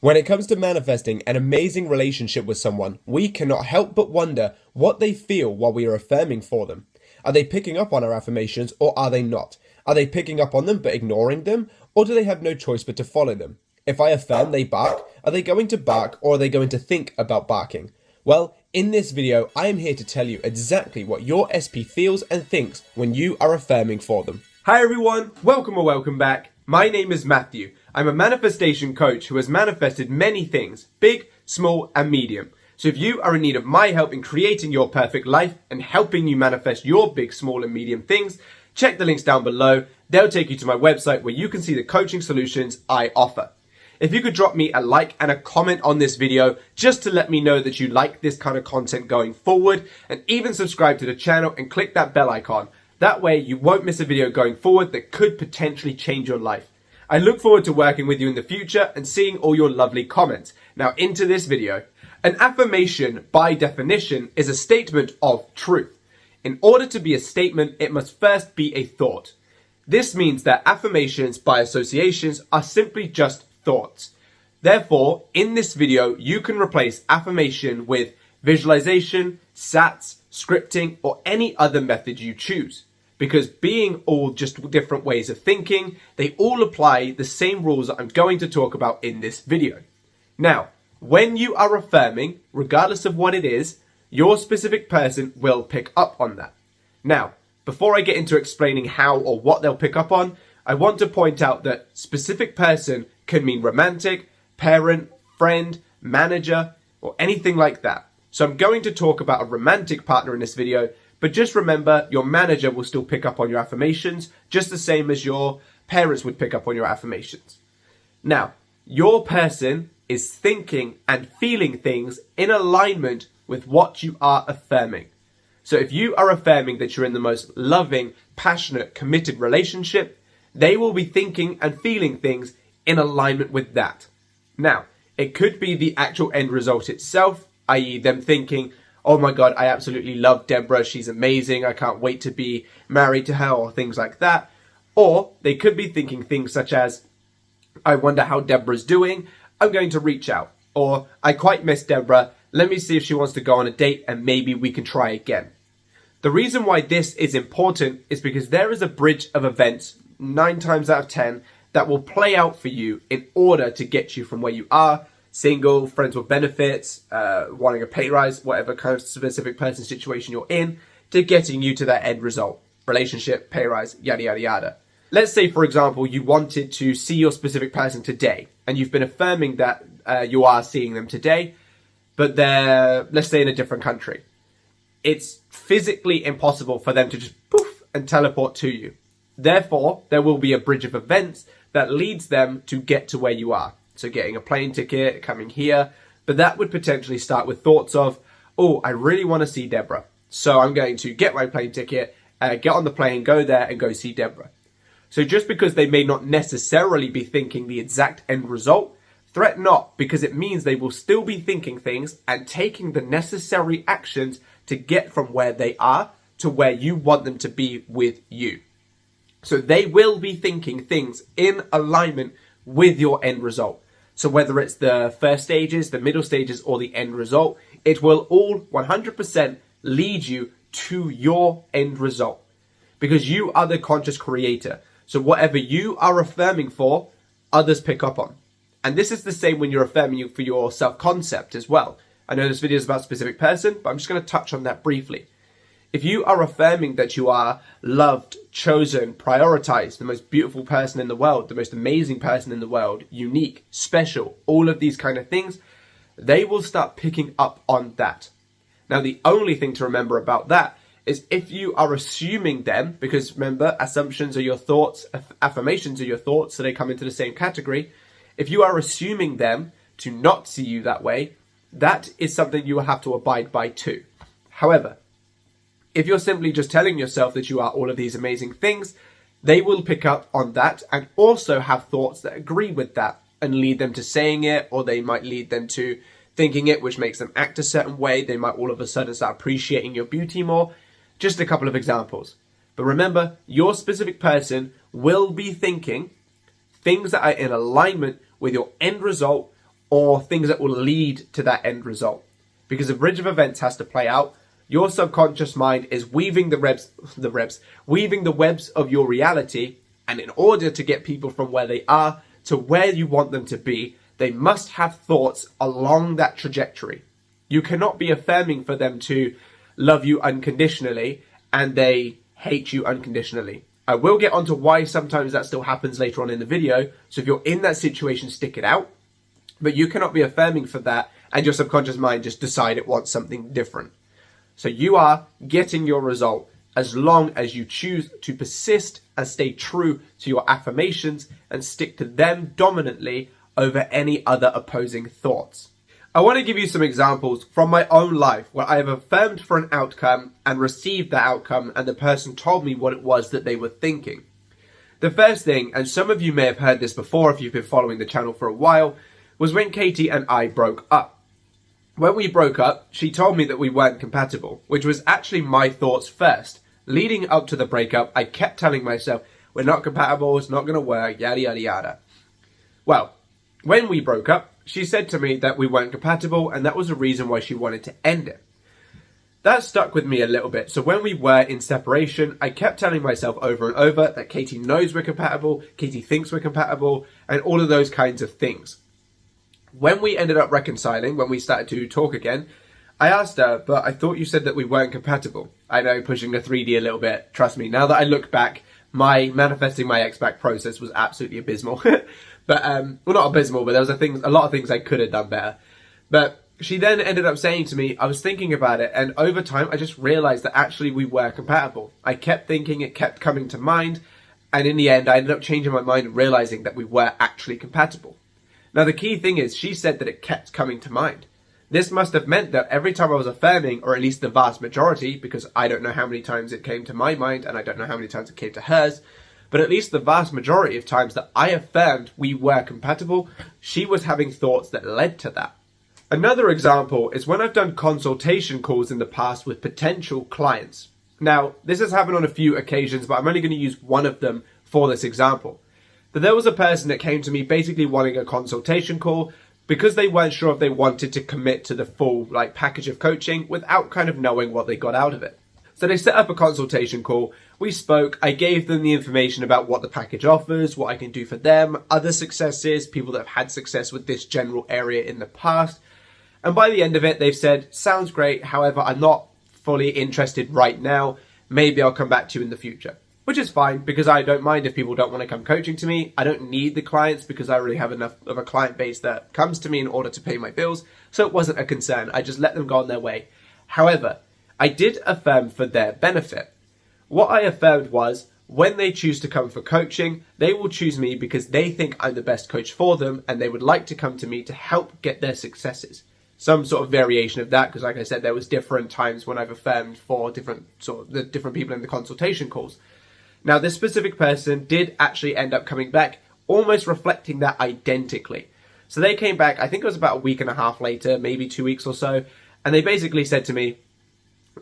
When it comes to manifesting an amazing relationship with someone, we cannot help but wonder what they feel while we are affirming for them. Are they picking up on our affirmations or are they not? Are they picking up on them but ignoring them, or do they have no choice but to follow them? If I affirm they bark, are they going to bark or are they going to think about barking? Well, in this video, I am here to tell you exactly what your SP feels and thinks when you are affirming for them. Hi everyone, welcome or welcome back. My name is Matthew. I'm a manifestation coach who has manifested many things, big, small, and medium. So if you are in need of my help in creating your perfect life and helping you manifest your big, small, and medium things, check the links down below. They'll take you to my website where you can see the coaching solutions I offer. If you could drop me a like and a comment on this video just to let me know that you like this kind of content going forward, and even subscribe to the channel and click that bell icon. That way you won't miss a video going forward that could potentially change your life. I look forward to working with you in the future and seeing all your lovely comments. Now into this video. An affirmation, by definition, is a statement of truth. In order to be a statement, it must first be a thought. This means that affirmations, by associations, are simply just thoughts. Therefore, in this video, you can replace affirmation with visualization, SATs, scripting, or any other method you choose. Because being all just different ways of thinking, they all apply the same rules that I'm going to talk about in this video. Now, when you are affirming, regardless of what it is, your specific person will pick up on that. Now, before I get into explaining how or what they'll pick up on, I want to point out that specific person can mean romantic, parent, friend, manager, or anything like that. So I'm going to talk about a romantic partner in this video, but just remember your manager will still pick up on your affirmations, just the same as your parents would pick up on your affirmations. Now, your person is thinking and feeling things in alignment with what you are affirming. So if you are affirming that you're in the most loving, passionate, committed relationship, they will be thinking and feeling things in alignment with that. Now, it could be the actual end result itself, i.e. them thinking, oh my God, I absolutely love Deborah, she's amazing, I can't wait to be married to her, or things like that. Or they could be thinking things such as, I wonder how Deborah's doing, I'm going to reach out. Or, I quite miss Deborah, let me see if she wants to go on a date and maybe we can try again. The reason why this is important is because there is a bridge of events, 9 times out of 10, that will play out for you in order to get you from where you are, single, friends with benefits, wanting a pay rise, whatever kind of specific person situation you're in, to getting you to that end result. Relationship, pay rise, yada, yada, yada. Let's say, for example, you wanted to see your specific person today, and you've been affirming that you are seeing them today, but they're, let's say, in a different country. It's physically impossible for them to just poof and teleport to you. Therefore, there will be a bridge of events that leads them to get to where you are. So getting a plane ticket, coming here, but that would potentially start with thoughts of, oh, I really want to see Deborah. So I'm going to get my plane ticket, get on the plane, go there and go see Deborah. So just because they may not necessarily be thinking the exact end result, threat not, because it means they will still be thinking things and taking the necessary actions to get from where they are to where you want them to be with you. So they will be thinking things in alignment with your end result. So whether it's the first stages, the middle stages, or the end result, it will all 100% lead you to your end result. Because you are the conscious creator. So whatever you are affirming for, others pick up on. And this is the same when you're affirming for your self-concept as well. I know this video is about a specific person, but I'm just going to touch on that briefly. If you are affirming that you are loved, chosen, prioritized, the most beautiful person in the world, the most amazing person in the world, unique, special, all of these kind of things, they will start picking up on that. Now, the only thing to remember about that is if you are assuming them, because remember, assumptions are your thoughts, affirmations are your thoughts, so they come into the same category. If you are assuming them to not see you that way, that is something you will have to abide by too. However, if you're simply just telling yourself that you are all of these amazing things, they will pick up on that and also have thoughts that agree with that and lead them to saying it, or they might lead them to thinking it, which makes them act a certain way. They might all of a sudden start appreciating your beauty more. Just a couple of examples. But remember, your specific person will be thinking things that are in alignment with your end result or things that will lead to that end result. Because the bridge of events has to play out. Your subconscious mind is weaving weaving the webs of your reality. And in order to get people from where they are to where you want them to be, they must have thoughts along that trajectory. You cannot be affirming for them to love you unconditionally and they hate you unconditionally. I will get onto why sometimes that still happens later on in the video. So if you're in that situation, stick it out. But you cannot be affirming for that and your subconscious mind just decide it wants something different. So you are getting your result as long as you choose to persist and stay true to your affirmations and stick to them dominantly over any other opposing thoughts. I want to give you some examples from my own life where I have affirmed for an outcome and received that outcome and the person told me what it was that they were thinking. The first thing, and some of you may have heard this before if you've been following the channel for a while, was when Katie and I broke up. When we broke up, she told me that we weren't compatible, which was actually my thoughts first. Leading up to the breakup, I kept telling myself, we're not compatible, it's not going to work, yada yada yada. Well, when we broke up, she said to me that we weren't compatible and that was the reason why she wanted to end it. That stuck with me a little bit. So when we were in separation, I kept telling myself over and over that Katie knows we're compatible, Katie thinks we're compatible, and all of those kinds of things. When we ended up reconciling, when we started to talk again, I asked her, but I thought you said that we weren't compatible. I know, pushing the 3D a little bit. Trust me, now that I look back, my manifesting my ex back process was absolutely abysmal. But, well, not abysmal, but there was a lot of things I could have done better. But she then ended up saying to me, I was thinking about it, and over time, I just realized that actually we were compatible. I kept thinking, it kept coming to mind, and in the end, I ended up changing my mind and realizing that we were actually compatible. Now, the key thing is, she said that it kept coming to mind. This must have meant that every time I was affirming, or at least the vast majority, because I don't know how many times it came to my mind, and I don't know how many times it came to hers, but at least the vast majority of times that I affirmed we were compatible, she was having thoughts that led to that. Another example is when I've done consultation calls in the past with potential clients. Now, this has happened on a few occasions, but I'm only going to use one of them for this example. But there was a person that came to me basically wanting a consultation call because they weren't sure if they wanted to commit to the full package of coaching without kind of knowing what they got out of it. So they set up a consultation call, we spoke, I gave them the information about what the package offers, what I can do for them, other successes, people that have had success with this general area in the past. And by the end of it, they've said, sounds great, however, I'm not fully interested right now, maybe I'll come back to you in the future. Which is fine, because I don't mind if people don't want to come coaching to me. I don't need the clients because I already have enough of a client base that comes to me in order to pay my bills. So it wasn't a concern. I just let them go on their way. However, I did affirm for their benefit. What I affirmed was, when they choose to come for coaching, they will choose me because they think I'm the best coach for them and they would like to come to me to help get their successes. Some sort of variation of that, because like I said, there was different times when I've affirmed for different people in the consultation calls. Now, this specific person did actually end up coming back, almost reflecting that identically. So they came back, I think it was about a week and a half later, maybe 2 weeks or so, and they basically said to me,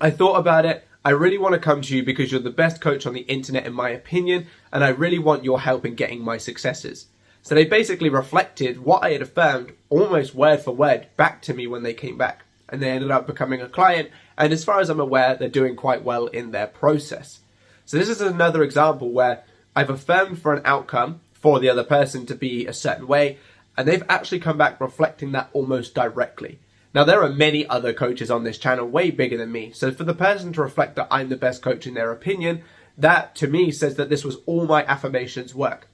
I thought about it, I really want to come to you because you're the best coach on the internet in my opinion, and I really want your help in getting my successes. So they basically reflected what I had affirmed, almost word for word, back to me when they came back. And they ended up becoming a client, and as far as I'm aware, they're doing quite well in their process. So this is another example where I've affirmed for an outcome for the other person to be a certain way, and they've actually come back reflecting that almost directly. Now, there are many other coaches on this channel way bigger than me, so for the person to reflect that I'm the best coach in their opinion, that to me says that this was all my affirmations work.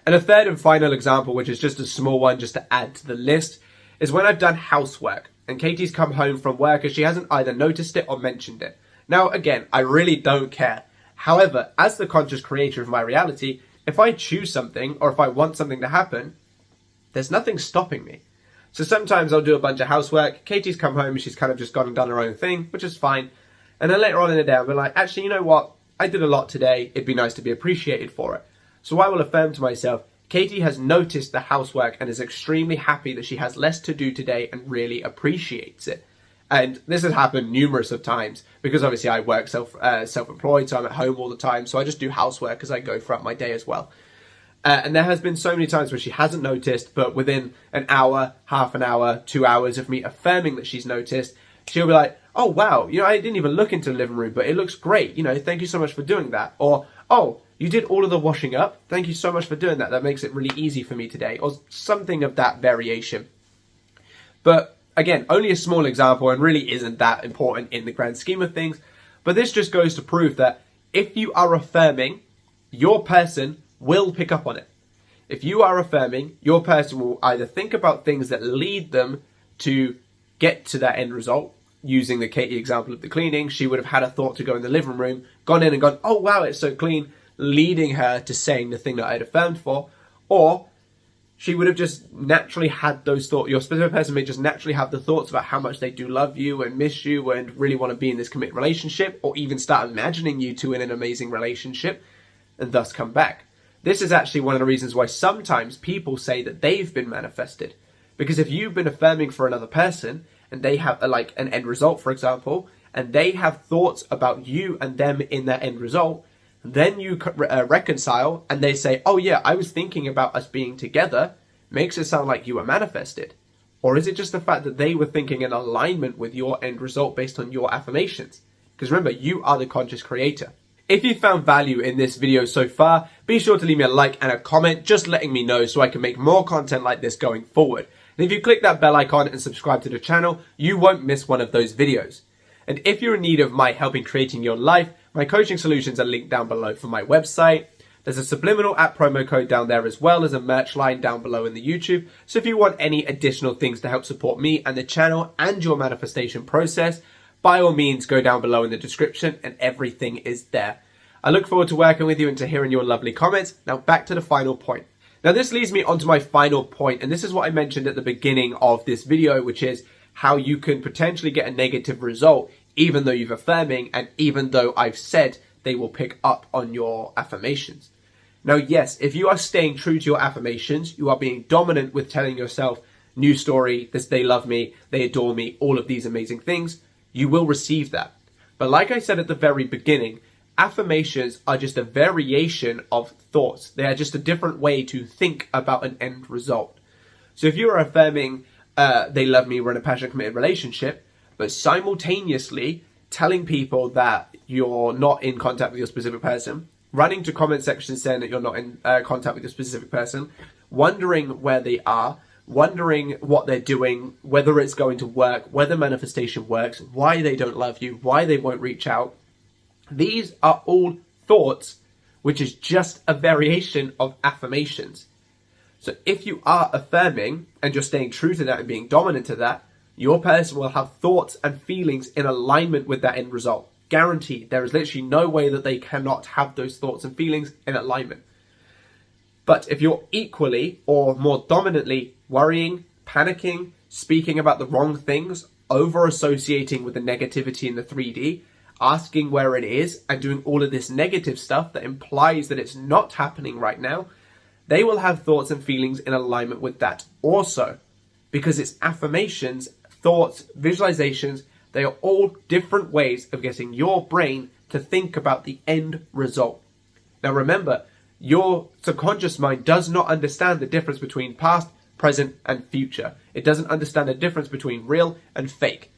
And a third and final example, which is just a small one just to add to the list, is when I've done housework and Katie's come home from work and she hasn't either noticed it or mentioned it. Now, again, I really don't care. However, as the conscious creator of my reality, if I choose something or if I want something to happen, there's nothing stopping me. So sometimes I'll do a bunch of housework, Katie's come home and she's kind of just gone and done her own thing, which is fine. And then later on in the day, I'll be like, actually, you know what? I did a lot today. It'd be nice to be appreciated for it. So I will affirm to myself, Katie has noticed the housework and is extremely happy that she has less to do today and really appreciates it. And this has happened numerous of times because obviously I work self-employed, so I'm at home all the time. So I just do housework as I go throughout my day as well. And there has been so many times where she hasn't noticed, but within an hour, half an hour, 2 hours of me affirming that she's noticed, she'll be like, oh, wow, I didn't even look into the living room, but it looks great. Thank you so much for doing that. Or, oh, you did all of the washing up. Thank you so much for doing that. That makes it really easy for me today. Or something of that variation. But again, only a small example and really isn't that important in the grand scheme of things. But this just goes to prove that if you are affirming, your person will pick up on it. If you are affirming, your person will either think about things that lead them to get to that end result. Using the Katie example of the cleaning, she would have had a thought to go in the living room, gone in and gone, oh wow, it's so clean, leading her to saying the thing that I'd affirmed for. Or she would have just naturally had those thoughts. Your specific person may just naturally have the thoughts about how much they do love you and miss you and really want to be in this committed relationship, or even start imagining you two in an amazing relationship and thus come back. This is actually one of the reasons why sometimes people say that they've been manifested. Because if you've been affirming for another person and they have like an end result, for example, and they have thoughts about you and them in that end result, then you reconcile and they say, oh yeah, I was thinking about us being together, makes it sound like you were manifested. Or is it just the fact that they were thinking in alignment with your end result based on your affirmations? Because remember, you are the conscious creator. If you found value in this video so far, be sure to leave me a like and a comment, just letting me know so I can make more content like this going forward. And if you click that bell icon and subscribe to the channel, you won't miss one of those videos. And if you're in need of my help in creating your life, my coaching solutions are linked down below for my website. There's a subliminal app promo code down there as well as a merch line down below in the YouTube. So if you want any additional things to help support me and the channel and your manifestation process, by all means, go down below in the description and everything is there. I look forward to working with you and to hearing your lovely comments. Now back to the final point. Now this leads me on to my final point, and this is what I mentioned at the beginning of this video, which is how you can potentially get a negative result even though you've affirming and even though I've said they will pick up on your affirmations. Now yes, if you are staying true to your affirmations, you are being dominant with telling yourself, new story, this they love me, they adore me, all of these amazing things, you will receive that. But like I said at the very beginning, affirmations are just a variation of thoughts. They are just a different way to think about an end result. So if you are affirming, they love me, we're in a passionate committed relationship, but simultaneously telling people that you're not in contact with your specific person, running to comment sections saying that you're not in contact with your specific person, wondering where they are, wondering what they're doing, whether it's going to work, whether manifestation works, why they don't love you, why they won't reach out. These are all thoughts, which is just a variation of affirmations. So if you are affirming and you're staying true to that and being dominant to that, your person will have thoughts and feelings in alignment with that end result. Guaranteed. There is literally no way that they cannot have those thoughts and feelings in alignment. But if you're equally or more dominantly worrying, panicking, speaking about the wrong things, over associating with the negativity in the 3D, asking where it is and doing all of this negative stuff that implies that it's not happening right now, they will have thoughts and feelings in alignment with that also. Because it's affirmations, thoughts, visualizations, they are all different ways of getting your brain to think about the end result. Now remember, your subconscious mind does not understand the difference between past, present, and future. It doesn't understand the difference between real and fake.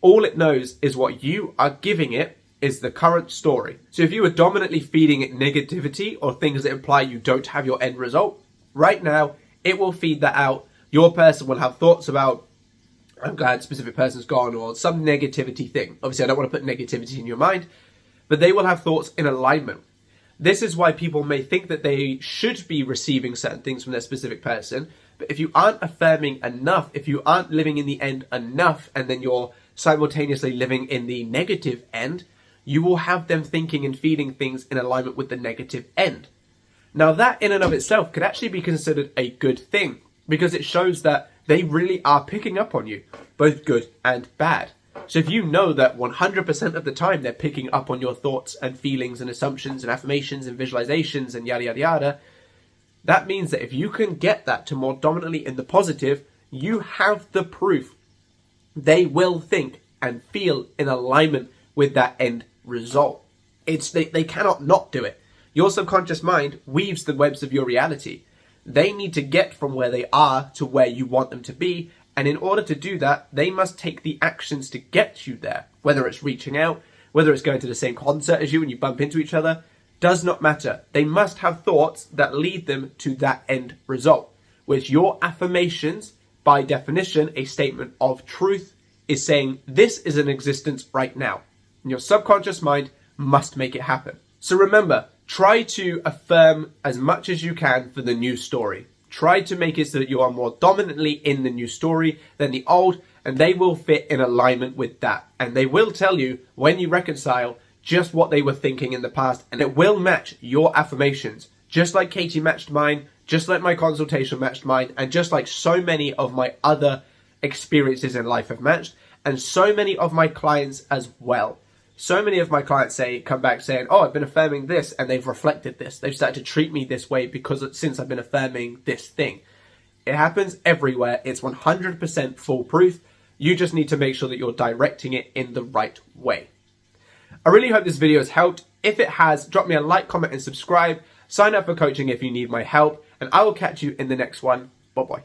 All it knows is what you are giving it is the current story. So if you are dominantly feeding it negativity or things that imply you don't have your end result, right now, it will feed that out. Your person will have thoughts about, I'm glad specific person's gone, or some negativity thing. Obviously, I don't want to put negativity in your mind, but they will have thoughts in alignment. This is why people may think that they should be receiving certain things from their specific person, but if you aren't affirming enough, if you aren't living in the end enough, and then you're simultaneously living in the negative end, you will have them thinking and feeling things in alignment with the negative end. Now that in and of itself could actually be considered a good thing, because it shows that they really are picking up on you, both good and bad. So if you know that 100% of the time they're picking up on your thoughts and feelings and assumptions and affirmations and visualizations and yada yada yada, that means that if you can get that to more dominantly in the positive, you have the proof. They will think and feel in alignment with that end result. They cannot not do it. Your subconscious mind weaves the webs of your reality. They need to get from where they are to where you want them to be, and in order to do that, they must take the actions to get you there. Whether it's reaching out, whether it's going to the same concert as you and you bump into each other, does not matter. They must have thoughts that lead them to that end result, which your affirmations, by definition, a statement of truth, is saying this is in existence right now. And your subconscious mind must make it happen. So remember, try to affirm as much as you can for the new story. Try to make it so that you are more dominantly in the new story than the old, and they will fit in alignment with that. And they will tell you when you reconcile just what they were thinking in the past, and it will match your affirmations. Just like Katie matched mine, just like my consultation matched mine, and just like so many of my other experiences in life have matched, and so many of my clients as well. So many of my clients come back saying, oh, I've been affirming this, and they've reflected this. They've started to treat me this way since I've been affirming this thing. It happens everywhere. It's 100% foolproof. You just need to make sure that you're directing it in the right way. I really hope this video has helped. If it has, drop me a like, comment, and subscribe. Sign up for coaching if you need my help, and I will catch you in the next one. Bye-bye.